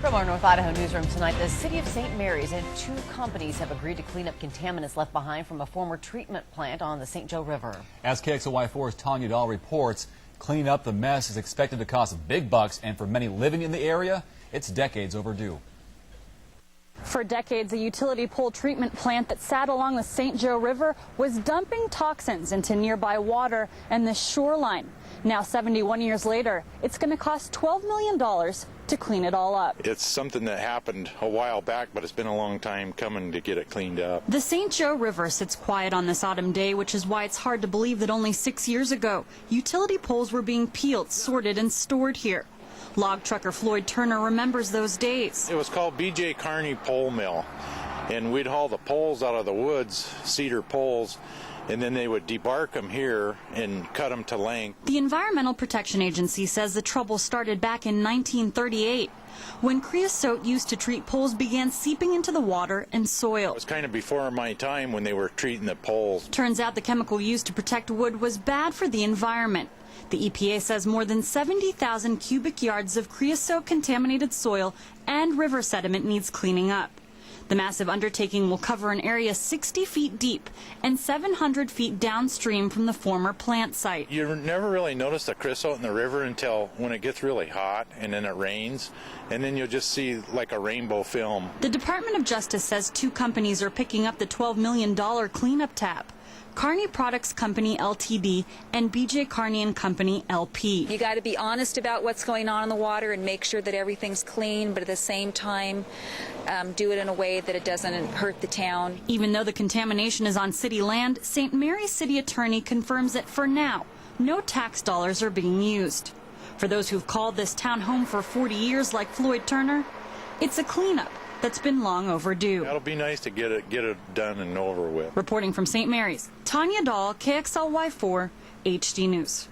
From our North Idaho newsroom tonight, the city of St. Mary's and 2 companies have agreed to clean up contaminants left behind from a former treatment plant on the St. Joe River. As KXLY4's Tania Dall reports, cleaning up the mess is expected to cost big bucks, and for many living in the area, it's decades overdue. For decades, a utility pole treatment plant that sat along the St. Joe River was dumping toxins into nearby water and the shoreline. Now, 71 years later, it's going to cost $12 million to clean it all up. It's something that happened a while back, but it's been a long time coming to get it cleaned up. The St. Joe River sits quiet on this autumn day, which is why it's hard to believe that only 6 years ago, utility poles were being peeled, sorted, and stored here. Log trucker Floyd Turner remembers those days. It was called B.J. Carney Pole Mill, and we'd haul the poles out of the woods, cedar poles, and then they would debark them here and cut them to length. The Environmental Protection Agency says the trouble started back in 1938, when creosote used to treat poles began seeping into the water and soil. It was kind of before my time when they were treating the poles. Turns out the chemical used to protect wood was bad for the environment. The EPA says more than 70,000 cubic yards of creosote-contaminated soil and river sediment needs cleaning up. The massive undertaking will cover an area 60 feet deep and 700 feet downstream from the former plant site. You never really notice the creosote in the river until when it gets really hot and then it rains, and then you'll just see like a rainbow film. The Department of Justice says 2 companies are picking up the $12 million cleanup tab. Carney Products Company Ltd. and B.J. Carney and Company LP. You got to be honest about what's going on in the water and make sure that everything's clean, but at the same time do it in a way that it doesn't hurt the town. Even though the contamination is on city land, St. Mary's city attorney confirms that for now, no tax dollars are being used. For those who've called this town home for 40 years like Floyd Turner, it's a cleanup that's been long overdue. That'll be nice to get it done and over with. Reporting from St. Mary's, Tania Dall, KXLY4 HD News.